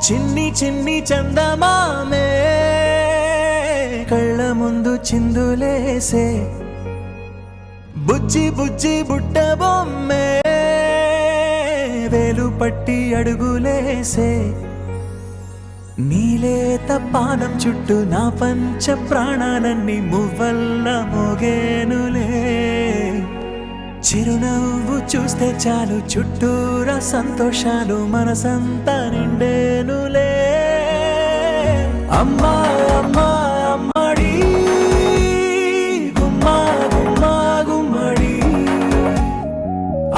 చిన్ని చిన్ని చందమామే కళ్ళ ముందు చిందులేసే బుజ్జి బుజ్జి బుట్ట బొమ్మే వేలు పట్టి అడుగులేసే నీలేత పానం చుట్టూ నా పంచ ప్రాణాలన్నీ మువ్వల్ల మోగేనులే చిరునవ్వు చూస్తే చాలు చుట్టూరా సంతోషాలు మనసంతా నిండేనులే అమ్మా అమ్మా అమ్మడి గుమ్మా గుమ్మా గుమ్మడి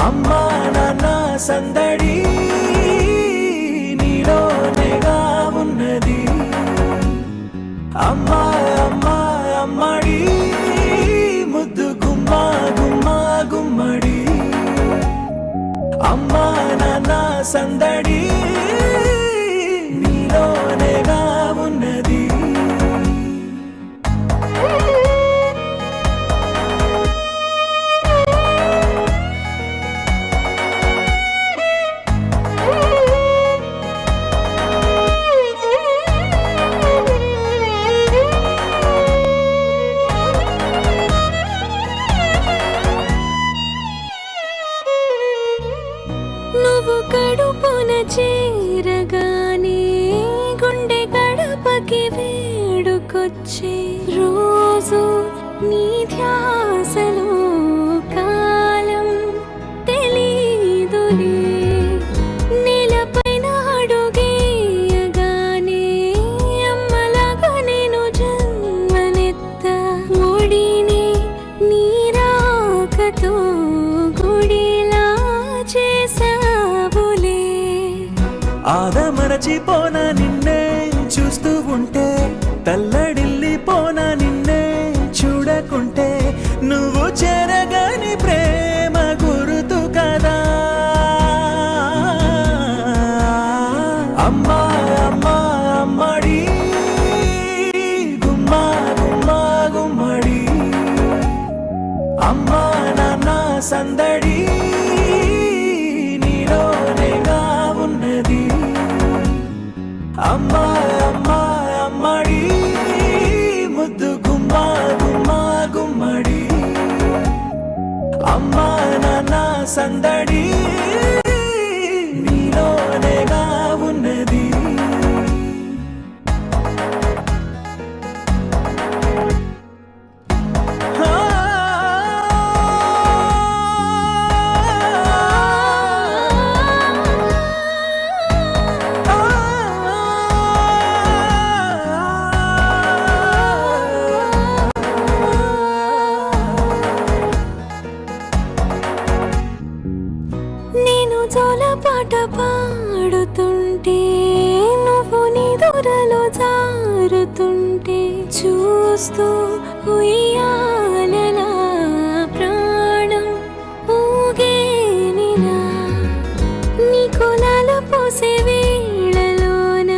అమ్మా నాన్న సందడి నీలోనేగా ఉన్నది అమ్మా అమ్మా అమ్మడి ముద్దు గుమ్మా గుమ్మా గుమ్మడి అమ్మా నాన్న సందడి నీలోనేగా ఉన్నది నువ్వు కడుపున చేరగానే గుండె గడపకి వేడుకొచ్చే రోజు నీ ధ్యాసలో కాలం తెలీదులే నేలపైన అడుగేయగానే అమ్మలాగా నేను జన్మనెత్త ఒడిని నీ రాకతో గుడిలా చేసావులే ఆదమరచిపోన నిన్నే చూస్తూ ఉంటే తల్లడిల్లిపోన నిన్నే చూడకుంటే నువ్వు చెరగని ప్రేమ గురుతు కదా అమ్మా అమ్మా అమ్మడి గుమ్మా గుమ్మా గుమ్మడి అమ్మా నాన్న సందడి నీలోనేగా ఉన్నది అమ్మా అమ్మా అమ్మడి ముద్దు గుమ్మా గుమ్మా గుమ్మడి అమ్మా నాన్న సందడి నీలోనేగా ఉన్నది నేను జోలపాట పాడుతుంటే నువ్వు నీ దూరలో జారుతుంటే చూస్తూ ఉయ్యాలలా ప్రాణం ఊగేనినా నీ కులాల పోసే వేళలోన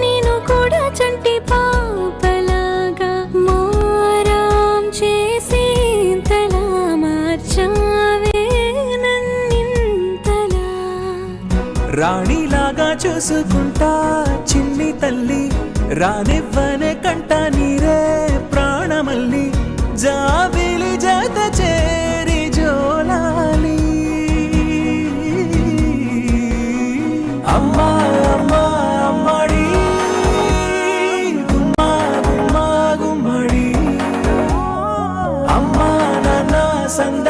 నేను కూడా చంటి పాపలాగా మారాం చేసేంతలా మార్చావే రాణిలాగా చూసుకుంటా చిన్ని తల్లి రానివ్వనే కంట నీరే ప్రాణమల్లి జాబిలి జత చేరి జోలాలి అమ్మా అమ్మా అమ్మడి గుమ్మా గుమ్మా గుమ్మడి అమ్మా నాన్న సంద